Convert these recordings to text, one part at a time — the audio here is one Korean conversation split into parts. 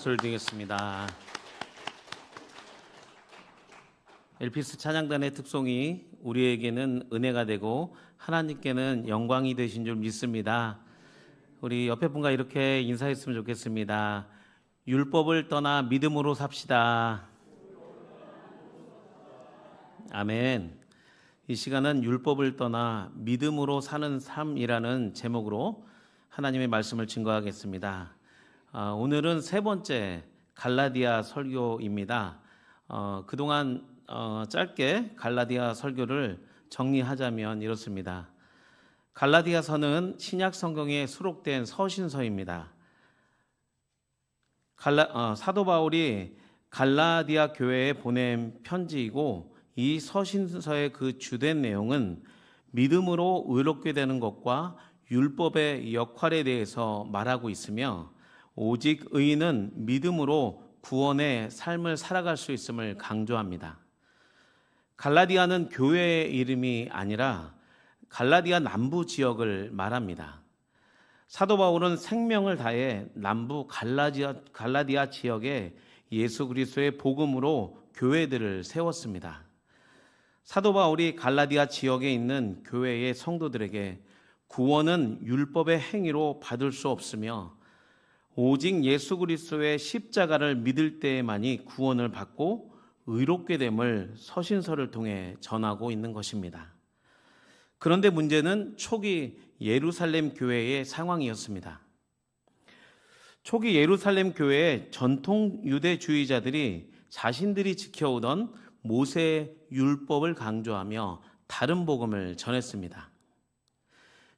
박수를 드리겠습니다. 엘피스 찬양단의 특송이 우리에게는 은혜가 되고 하나님께는 영광이 되신 줄 믿습니다. 우리 옆에 분과 이렇게 인사했으면 좋겠습니다. 율법을 떠나 믿음으로 삽시다. 아멘. 이 시간은 율법을 떠나 믿음으로 사는 삶이라는 제목으로 하나님의 말씀을 증거하겠습니다. 오늘은 세 번째 갈라디아 설교입니다. 그동안 짧게 갈라디아 설교를 정리하자면 이렇습니다. 갈라디아서는 신약 성경에 수록된 서신서입니다. 사도 바울이 갈라디아 교회에 보낸 편지이고, 이 서신서의 그 주된 내용은 믿음으로 의롭게 되는 것과 율법의 역할에 대해서 말하고 있으며, 오직 의인은 믿음으로 구원의 삶을 살아갈 수 있음을 강조합니다. 갈라디아는 교회의 이름이 아니라 갈라디아 남부 지역을 말합니다. 사도 바울은 생명을 다해 남부 갈라디아 지역에 예수 그리스도의 복음으로 교회들을 세웠습니다. 사도 바울이 갈라디아 지역에 있는 교회의 성도들에게 구원은 율법의 행위로 받을 수 없으며 오직 예수 그리스도의 십자가를 믿을 때에만이 구원을 받고 의롭게 됨을 서신서를 통해 전하고 있는 것입니다. 그런데 문제는 초기 예루살렘 교회의 상황이었습니다. 초기 예루살렘 교회의 전통 유대주의자들이 자신들이 지켜오던 모세의 율법을 강조하며 다른 복음을 전했습니다.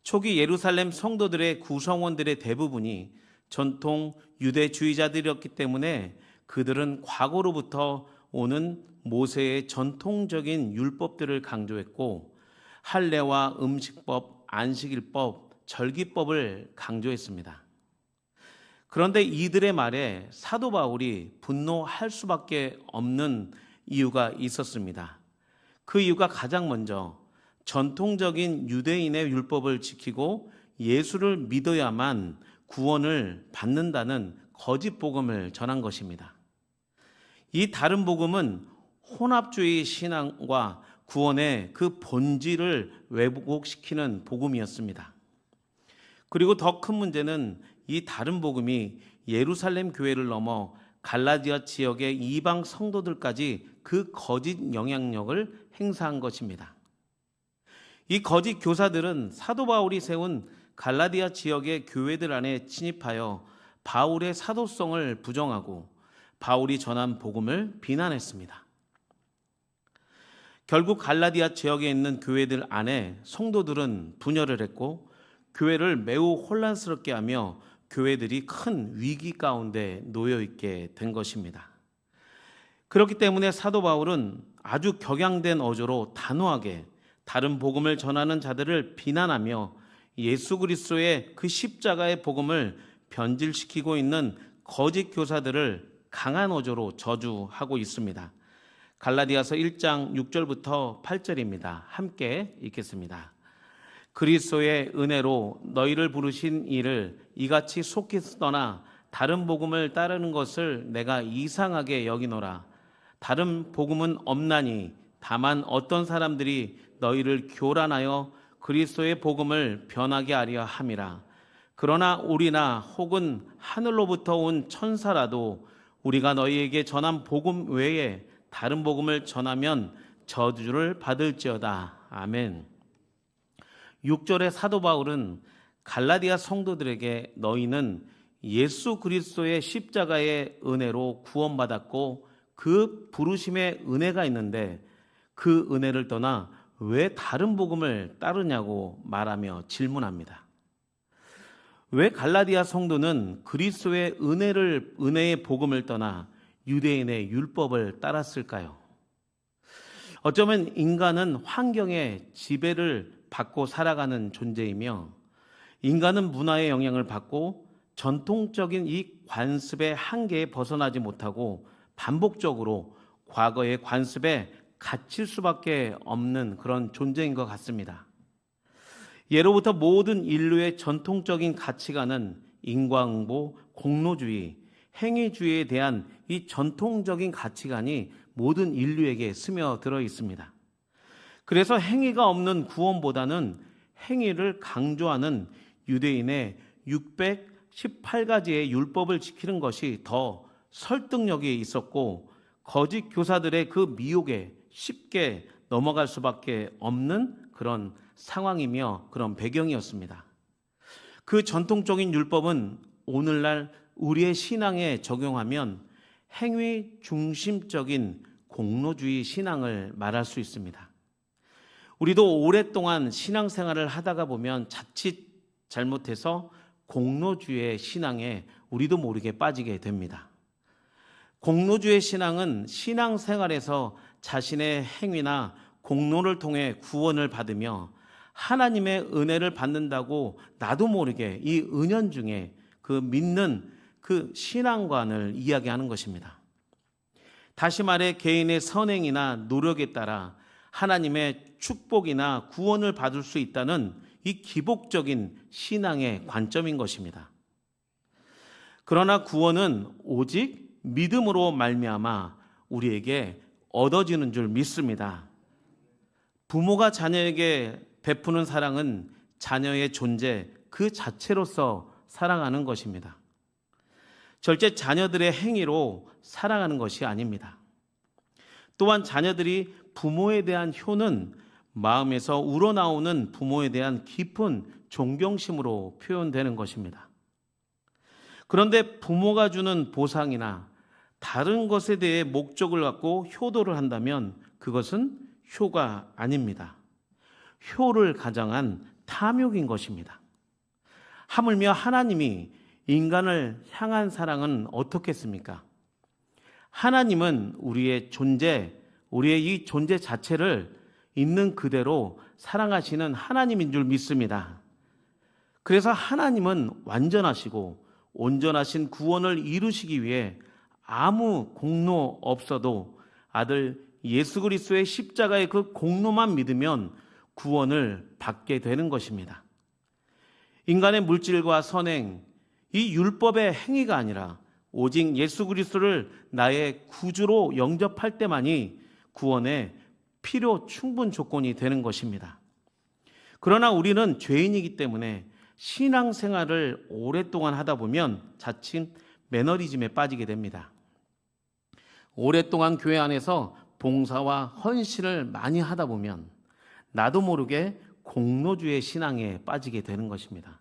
초기 예루살렘 성도들의 구성원들의 대부분이 전통 유대주의자들이었기 때문에 그들은 과거로부터 오는 모세의 전통적인 율법들을 강조했고, 할례와 음식법, 안식일법, 절기법을 강조했습니다. 그런데 이들의 말에 사도 바울이 분노할 수밖에 없는 이유가 있었습니다. 그 이유가 가장 먼저 전통적인 유대인의 율법을 지키고 예수를 믿어야만 구원을 받는다는 거짓 복음을 전한 것입니다. 이 다른 복음은 혼합주의 신앙과 구원의 그 본질을 왜곡시키는 복음이었습니다. 그리고 더 큰 문제는 이 다른 복음이 예루살렘 교회를 넘어 갈라디아 지역의 이방 성도들까지 그 거짓 영향력을 행사한 것입니다. 이 거짓 교사들은 사도 바울이 세운 갈라디아 지역의 교회들 안에 침입하여 바울의 사도성을 부정하고 바울이 전한 복음을 비난했습니다. 결국 갈라디아 지역에 있는 교회들 안에 성도들은 분열을 했고, 교회를 매우 혼란스럽게 하며 교회들이 큰 위기 가운데 놓여 있게 된 것입니다. 그렇기 때문에 사도 바울은 아주 격양된 어조로 단호하게 다른 복음을 전하는 자들을 비난하며 예수 그리스도의 그 십자가의 복음을 변질시키고 있는 거짓 교사들을 강한 어조로 저주하고 있습니다. 갈라디아서 1장 6절부터 8절입니다. 함께 읽겠습니다. 그리스도의 은혜로 너희를 부르신 이를 이같이 속히 떠나 다른 복음을 따르는 것을 내가 이상하게 여기노라. 다른 복음은 없나니 다만 어떤 사람들이 너희를 교란하여 그리스도의 복음을 변하게 하려 함이라. 그러나 우리나 혹은 하늘로부터 온 천사라도 우리가 너희에게 전한 복음 외에 다른 복음을 전하면 저주를 받을지어다. 아멘. 6절의 사도 바울은 갈라디아 성도들에게 너희는 예수 그리스도의 십자가의 은혜로 구원받았고 그 부르심의 은혜가 있는데 그 은혜를 떠나 왜 다른 복음을 따르냐고 말하며 질문합니다. 왜 갈라디아 성도는 그리스도의 은혜의 복음을 떠나 유대인의 율법을 따랐을까요? 어쩌면 인간은 환경의 지배를 받고 살아가는 존재이며, 인간은 문화의 영향을 받고 전통적인 이 관습의 한계에 벗어나지 못하고 반복적으로 과거의 관습에 갇힐 수밖에 없는 그런 존재인 것 같습니다. 예로부터 모든 인류의 전통적인 가치관은 인과응보, 공로주의, 행위주의에 대한 이 전통적인 가치관이 모든 인류에게 스며들어 있습니다. 그래서 행위가 없는 구원보다는 행위를 강조하는 유대인의 618가지의 율법을 지키는 것이 더 설득력이 있었고, 거짓 교사들의 그 미혹에 쉽게 넘어갈 수밖에 없는 그런 상황이며 그런 배경이었습니다. 그 전통적인 율법은 오늘날 우리의 신앙에 적용하면 행위 중심적인 공로주의 신앙을 말할 수 있습니다. 우리도 오랫동안 신앙생활을 하다가 보면 자칫 잘못해서 공로주의 신앙에 우리도 모르게 빠지게 됩니다. 공로주의 신앙은 신앙생활에서 자신의 행위나 공로를 통해 구원을 받으며 하나님의 은혜를 받는다고 나도 모르게 이 은연중에 그 믿는 그 신앙관을 이야기하는 것입니다. 다시 말해 개인의 선행이나 노력에 따라 하나님의 축복이나 구원을 받을 수 있다는 이 기복적인 신앙의 관점인 것입니다. 그러나 구원은 오직 믿음으로 말미암아 우리에게 얻어지는 줄 믿습니다. 부모가 자녀에게 베푸는 사랑은 자녀의 존재 그 자체로서 사랑하는 것입니다. 절대 자녀들의 행위로 사랑하는 것이 아닙니다. 또한 자녀들이 부모에 대한 효는 마음에서 우러나오는 부모에 대한 깊은 존경심으로 표현되는 것입니다. 그런데 부모가 주는 보상이나 다른 것에 대해 목적을 갖고 효도를 한다면 그것은 효가 아닙니다. 효를 가장한 탐욕인 것입니다. 하물며 하나님이 인간을 향한 사랑은 어떻겠습니까? 하나님은 우리의 존재, 우리의 이 존재 자체를 있는 그대로 사랑하시는 하나님인 줄 믿습니다. 그래서 하나님은 완전하시고 온전하신 구원을 이루시기 위해 아무 공로 없어도 아들 예수 그리스도의 십자가의 그 공로만 믿으면 구원을 받게 되는 것입니다. 인간의 물질과 선행, 이 율법의 행위가 아니라 오직 예수 그리스도를 나의 구주로 영접할 때만이 구원의 필요 충분 조건이 되는 것입니다. 그러나 우리는 죄인이기 때문에 신앙생활을 오랫동안 하다 보면 자칫 매너리즘에 빠지게 됩니다. 오랫동안 교회 안에서 봉사와 헌신을 많이 하다 보면 나도 모르게 공로주의 신앙에 빠지게 되는 것입니다.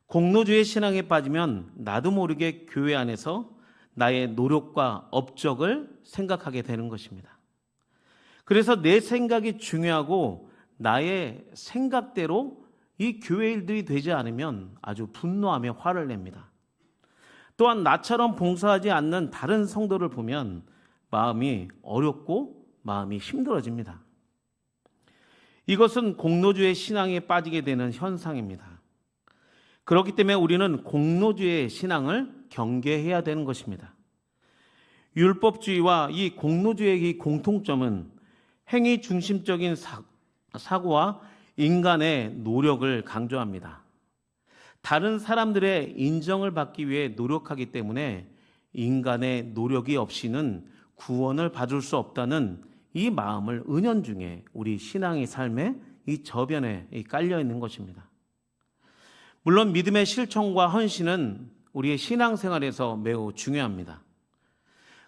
공로주의 신앙에 빠지면 나도 모르게 교회 안에서 나의 노력과 업적을 생각하게 되는 것입니다. 그래서 내 생각이 중요하고 나의 생각대로 이 교회 일들이 되지 않으면 아주 분노하며 화를 냅니다. 또한 나처럼 봉사하지 않는 다른 성도를 보면 마음이 어렵고 마음이 힘들어집니다. 이것은 공로주의 신앙에 빠지게 되는 현상입니다. 그렇기 때문에 우리는 공로주의 신앙을 경계해야 되는 것입니다. 율법주의와 이 공로주의의 이 공통점은 행위 중심적인 사고와 인간의 노력을 강조합니다. 다른 사람들의 인정을 받기 위해 노력하기 때문에 인간의 노력이 없이는 구원을 받을 수 없다는 이 마음을 은연중에 우리 신앙의 삶에 이 저변에 깔려 있는 것입니다. 물론 믿음의 실천과 헌신은 우리의 신앙생활에서 매우 중요합니다.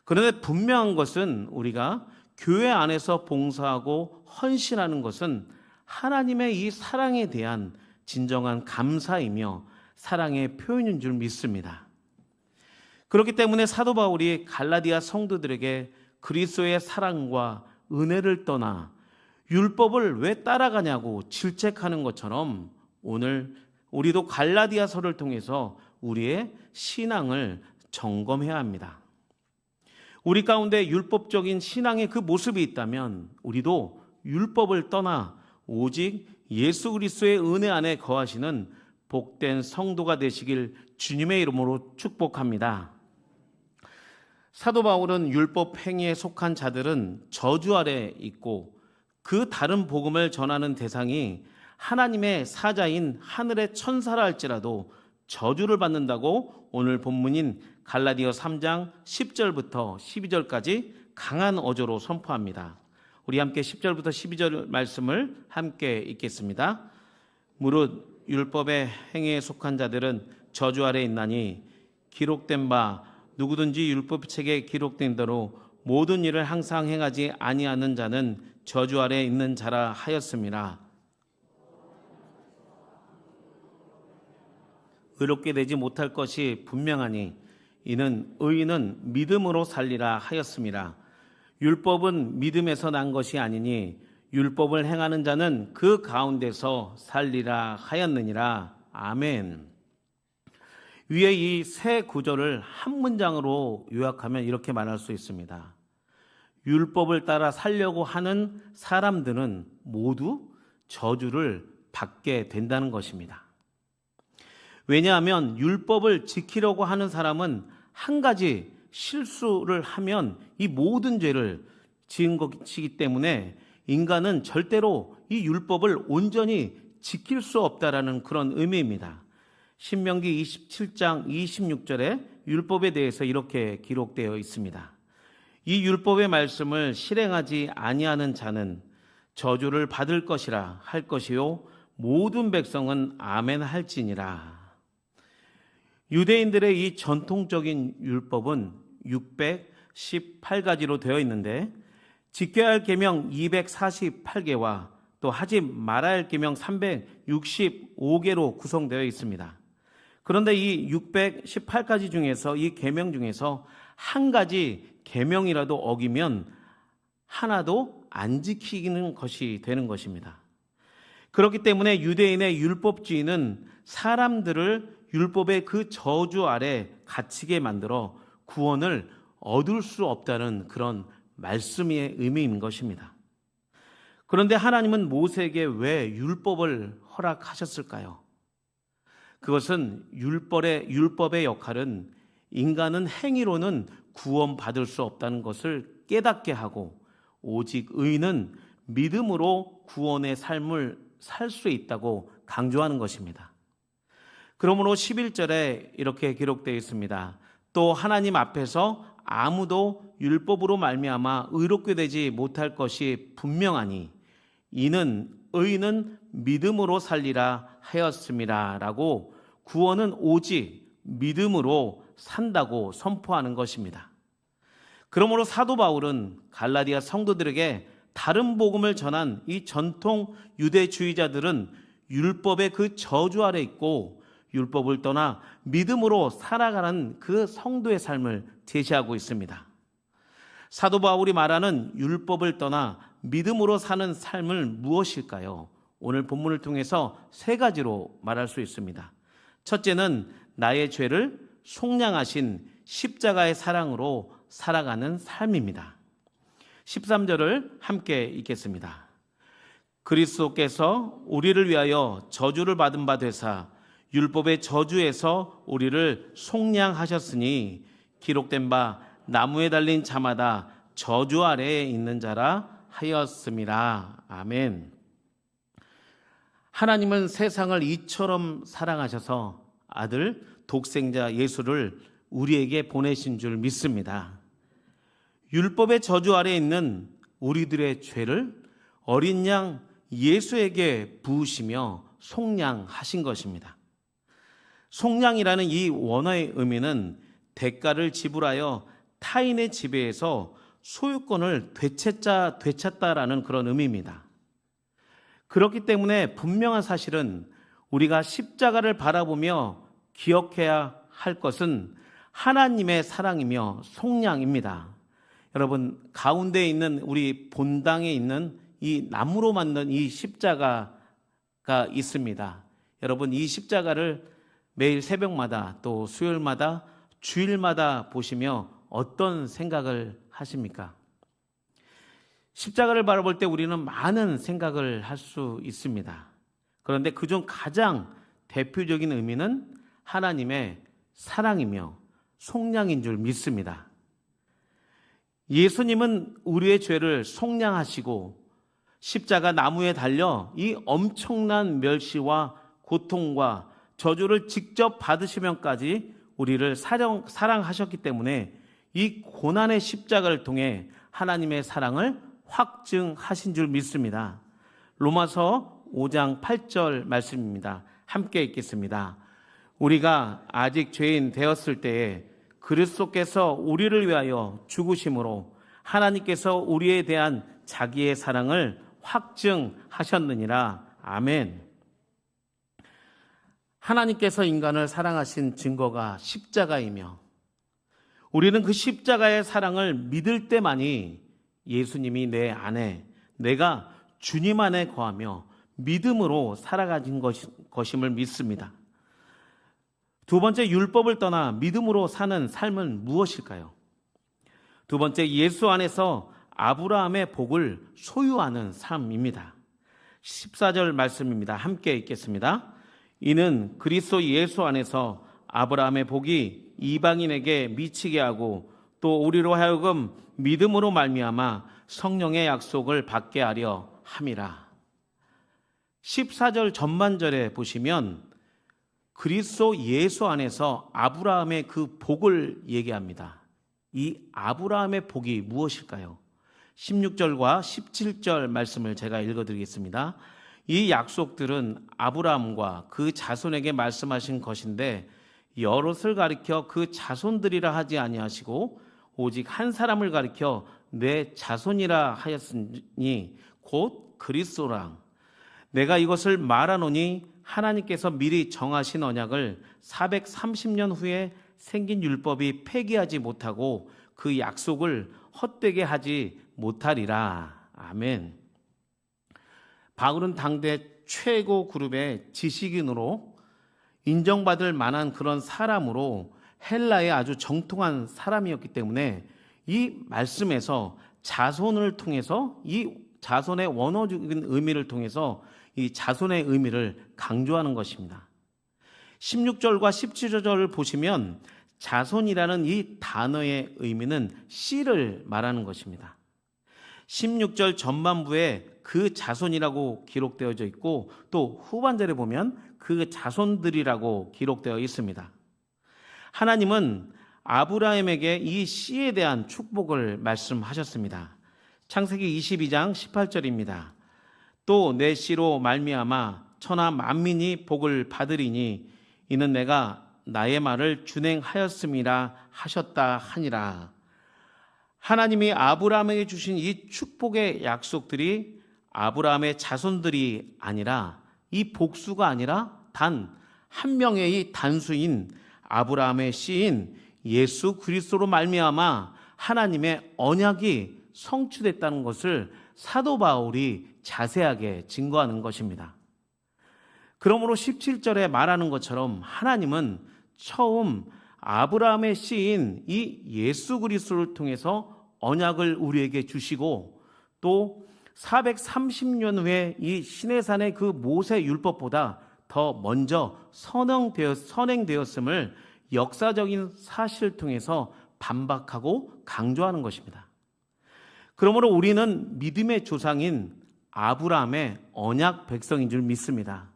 그런데 분명한 것은 우리가 교회 안에서 봉사하고 헌신하는 것은 하나님의 이 사랑에 대한 진정한 감사이며 사랑의 표현인 줄 믿습니다. 그렇기 때문에 사도 바울이 갈라디아 성도들에게 그리스도의 사랑과 은혜를 떠나 율법을 왜 따라가냐고 질책하는 것처럼 오늘 우리도 갈라디아서를 통해서 우리의 신앙을 점검해야 합니다. 우리 가운데 율법적인 신앙의 그 모습이 있다면 우리도 율법을 떠나 오직 예수 그리스도의 은혜 안에 거하시는 복된 성도가 되시길 주님의 이름으로 축복합니다. 사도 바울은 율법 행위에 속한 자들은 저주 아래 있고 그 다른 복음을 전하는 대상이 하나님의 사자인 하늘의 천사라 할지라도 저주를 받는다고 오늘 본문인 갈라디아 3장 10절부터 12절까지 강한 어조로 선포합니다. 우리 함께 10절부터 12절 말씀을 함께 읽겠습니다. 무릇 율법의 행위에 속한 자들은 저주 아래 있나니 기록된 바 누구든지 율법책에 기록된 대로 모든 일을 항상 행하지 아니하는 자는 저주 아래 있는 자라 하였음이라. 의롭게 되지 못할 것이 분명하니 이는 의인은 믿음으로 살리라 하였음이라. 율법은 믿음에서 난 것이 아니니 율법을 행하는 자는 그 가운데서 살리라 하였느니라. 아멘. 위에 이 세 구절을 한 문장으로 요약하면 이렇게 말할 수 있습니다. 율법을 따라 살려고 하는 사람들은 모두 저주를 받게 된다는 것입니다. 왜냐하면 율법을 지키려고 하는 사람은 한 가지 실수를 하면 이 모든 죄를 지은 것이기 때문에 인간은 절대로 이 율법을 온전히 지킬 수 없다라는 그런 의미입니다. 신명기 27장 26절에 율법에 대해서 이렇게 기록되어 있습니다. 이 율법의 말씀을 실행하지 아니하는 자는 저주를 받을 것이라 할 것이요 모든 백성은 아멘 할지니라. 유대인들의 이 전통적인 율법은 618가지로 되어 있는데 지켜야 할 계명 248개와 또 하지 말아야 할 계명 365개로 구성되어 있습니다. 그런데 이 618가지 중에서 이 계명 중에서 한 가지 계명이라도 어기면 하나도 안 지키는 것이 되는 것입니다. 그렇기 때문에 유대인의 율법주의는 사람들을 율법의 그 저주 아래 갇히게 만들어 구원을 얻을 수 없다는 그런 말씀의 의미인 것입니다. 그런데 하나님은 모세에게 왜 율법을 허락하셨을까요? 그것은 율법의 역할은 인간은 행위로는 구원받을 수 없다는 것을 깨닫게 하고 오직 의인은 믿음으로 구원의 삶을 살 수 있다고 강조하는 것입니다. 그러므로 11절에 이렇게 기록되어 있습니다. 또 하나님 앞에서 아무도 율법으로 말미암아 의롭게 되지 못할 것이 분명하니 이는 의인은 믿음으로 살리라 하였음이라 라고 구원은 오직 믿음으로 산다고 선포하는 것입니다. 그러므로 사도 바울은 갈라디아 성도들에게 다른 복음을 전한 이 전통 유대주의자들은 율법의 그 저주 아래 있고 율법을 떠나 믿음으로 살아가는 그 성도의 삶을 제시하고 있습니다. 사도 바울이 말하는 율법을 떠나 믿음으로 사는 삶을 무엇일까요? 오늘 본문을 통해서 세 가지로 말할 수 있습니다. 첫째는 나의 죄를 속량하신 십자가의 사랑으로 살아가는 삶입니다. 13절을 함께 읽겠습니다. 그리스도께서 우리를 위하여 저주를 받은 바 되사 율법의 저주에서 우리를 속량하셨으니 기록된 바 나무에 달린 자마다 저주 아래에 있는 자라 하였음이라. 아멘. 하나님은 세상을 이처럼 사랑하셔서 아들 독생자 예수를 우리에게 보내신 줄 믿습니다. 율법의 저주 아래에 있는 우리들의 죄를 어린 양 예수에게 부으시며 속량하신 것입니다. 속량이라는 이 원어의 의미는 대가를 지불하여 타인의 지배에서 소유권을 되찾다라는 그런 의미입니다. 그렇기 때문에 분명한 사실은 우리가 십자가를 바라보며 기억해야 할 것은 하나님의 사랑이며 속량입니다. 여러분, 가운데 있는 우리 본당에 있는 이 나무로 만든 이 십자가가 있습니다. 여러분, 이 십자가를 매일 새벽마다 또 수요일마다 주일마다 보시며 어떤 생각을 하십니까? 십자가를 바라볼 때 우리는 많은 생각을 할 수 있습니다. 그런데 그중 가장 대표적인 의미는 하나님의 사랑이며 속량인 줄 믿습니다. 예수님은 우리의 죄를 속량하시고 십자가 나무에 달려 이 엄청난 멸시와 고통과 저주를 직접 받으시면까지 우리를 사랑하셨기 때문에 이 고난의 십자가를 통해 하나님의 사랑을 확증하신 줄 믿습니다. 로마서 5장 8절 말씀입니다. 함께 읽겠습니다. 우리가 아직 죄인 되었을 때에 그리스도께서 우리를 위하여 죽으심으로 하나님께서 우리에 대한 자기의 사랑을 확증하셨느니라. 아멘. 하나님께서 인간을 사랑하신 증거가 십자가이며 우리는 그 십자가의 사랑을 믿을 때만이 예수님이 내 안에, 내가 주님 안에 거하며 믿음으로 살아가진 것임을 믿습니다. 두 번째, 율법을 떠나 믿음으로 사는 삶은 무엇일까요? 두 번째, 예수 안에서 아브라함의 복을 소유하는 삶입니다. 14절 말씀입니다. 함께 읽겠습니다. 이는 그리스도 예수 안에서 아브라함의 복이 이방인에게 미치게 하고 또 우리로 하여금 믿음으로 말미암아 성령의 약속을 받게 하려 함이라. 14절 전반절에 보시면 그리스도 예수 안에서 아브라함의 그 복을 얘기합니다. 이 아브라함의 복이 무엇일까요? 16절과 17절 말씀을 제가 읽어드리겠습니다. 이 약속들은 아브라함과 그 자손에게 말씀하신 것인데 여럿을 가리켜 그 자손들이라 하지 아니하시고 오직 한 사람을 가리켜 내 자손이라 하였으니 곧 그리스도라. 내가 이것을 말하노니 하나님께서 미리 정하신 언약을 430년 후에 생긴 율법이 폐기하지 못하고 그 약속을 헛되게 하지 못하리라. 아멘. 바울은 당대 최고 그룹의 지식인으로 인정받을 만한 그런 사람으로 헬라의 아주 정통한 사람이었기 때문에 이 말씀에서 자손을 통해서 이 자손의 원어적인 의미를 통해서 이 자손의 의미를 강조하는 것입니다. 16절과 17절을 보시면 자손이라는 이 단어의 의미는 씨를 말하는 것입니다. 16절 전반부에 그 자손이라고 기록되어져 있고 또 후반절에 보면 그 자손들이라고 기록되어 있습니다. 하나님은 아브라함에게 이 씨에 대한 축복을 말씀하셨습니다. 창세기 22장 18절입니다. 또 내 씨로 말미암아 천하 만민이 복을 받으리니 이는 내가 나의 말을 준행하였음이라 하셨다 하니라. 하나님이 아브라함에게 주신 이 축복의 약속들이 아브라함의 자손들이 아니라 이 복수가 아니라 단 한 명의 이 단수인 아브라함의 씨인 예수 그리스도로 말미암아 하나님의 언약이 성취됐다는 것을 사도 바울이 자세하게 증거하는 것입니다. 그러므로 17절에 말하는 것처럼 하나님은 처음 아브라함의 씨인 이 예수 그리스도를 통해서 언약을 우리에게 주시고 또 430년 후에 이 시내산의 그 모세 율법보다 더 먼저 선행되었음을 역사적인 사실을 통해서 반박하고 강조하는 것입니다. 그러므로 우리는 믿음의 조상인 아브라함의 언약 백성인 줄 믿습니다.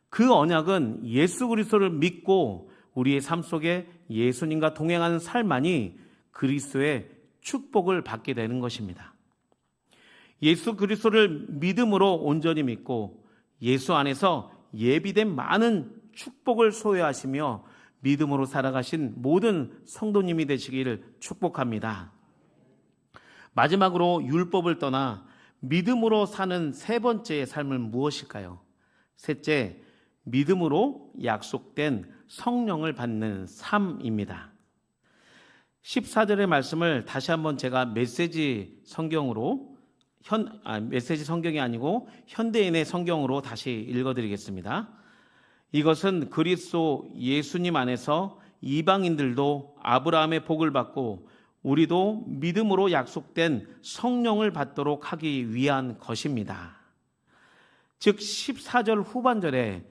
그 언약은 예수 그리스도를 믿고 우리의 삶 속에 예수님과 동행하는 삶만이 그리스도의 축복을 받게 되는 것입니다. 예수 그리스도를 믿음으로 온전히 믿고 예수 안에서 예비된 많은 축복을 소유하시며 믿음으로 살아가신 모든 성도님이 되시기를 축복합니다. 마지막으로 율법을 떠나 믿음으로 사는 세 번째의 삶은 무엇일까요? 셋째, 믿음으로 약속된 성령을 받는 삶입니다. 14절의 말씀을 다시 한번 제가 메시지 성경으로 메시지 성경이 아니고 현대인의 성경으로 다시 읽어드리겠습니다. 이것은 그리스도 예수님 안에서 이방인들도 아브라함의 복을 받고 우리도 믿음으로 약속된 성령을 받도록 하기 위한 것입니다. 즉 14절 후반절에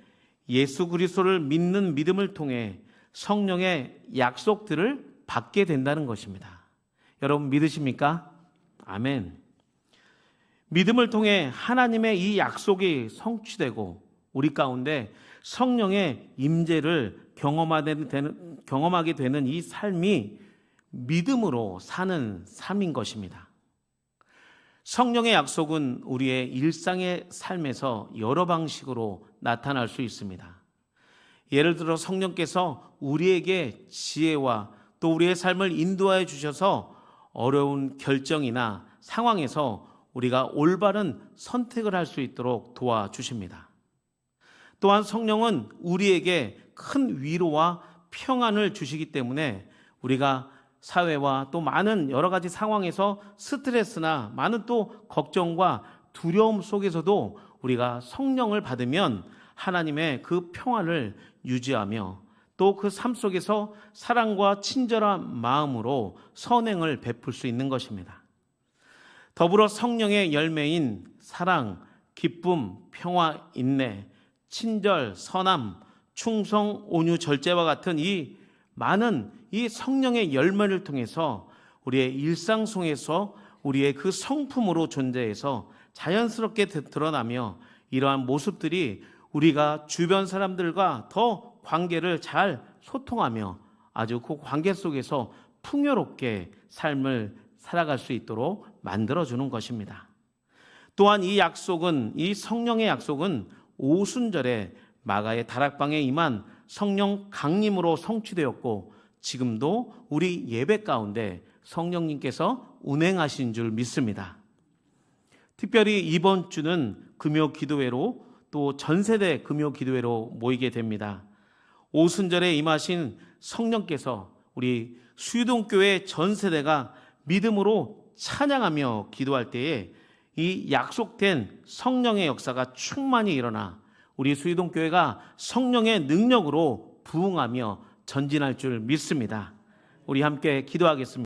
예수 그리스도를 믿는 믿음을 통해 성령의 약속들을 받게 된다는 것입니다. 여러분 믿으십니까? 아멘. 믿음을 통해 하나님의 이 약속이 성취되고 우리 가운데 성령의 임재를 경험하게 되는 이 삶이 믿음으로 사는 삶인 것입니다. 성령의 약속은 우리의 일상의 삶에서 여러 방식으로 나타날 수 있습니다. 예를 들어 성령께서 우리에게 지혜와 또 우리의 삶을 인도하여 주셔서 어려운 결정이나 상황에서 우리가 올바른 선택을 할 수 있도록 도와주십니다. 또한 성령은 우리에게 큰 위로와 평안을 주시기 때문에 우리가 사회와 또 많은 여러 가지 상황에서 스트레스나 많은 또 걱정과 두려움 속에서도 우리가 성령을 받으면 하나님의 그 평안을 유지하며 또 그 삶 속에서 사랑과 친절한 마음으로 선행을 베풀 수 있는 것입니다. 더불어 성령의 열매인 사랑, 기쁨, 평화, 인내, 친절, 선함, 충성, 온유, 절제와 같은 이 많은 이 성령의 열매를 통해서 우리의 일상 속에서 우리의 그 성품으로 존재해서 자연스럽게 드러나며 이러한 모습들이 우리가 주변 사람들과 더 관계를 잘 소통하며 아주 그 관계 속에서 풍요롭게 삶을 살아갈 수 있도록 만들어주는 것입니다. 또한 이 성령의 약속은 오순절에 마가의 다락방에 임한 성령 강림으로 성취되었고 지금도 우리 예배 가운데 성령님께서 운행하신 줄 믿습니다. 특별히 이번 주는 금요 기도회로 또 전세대 금요 기도회로 모이게 됩니다. 오순절에 임하신 성령께서 우리 수유동교회 전세대가 믿음으로 찬양하며 기도할 때에 이 약속된 성령의 역사가 충만히 일어나 우리 수유동교회가 성령의 능력으로 부흥하며 전진할 줄 믿습니다. 우리 함께 기도하겠습니다.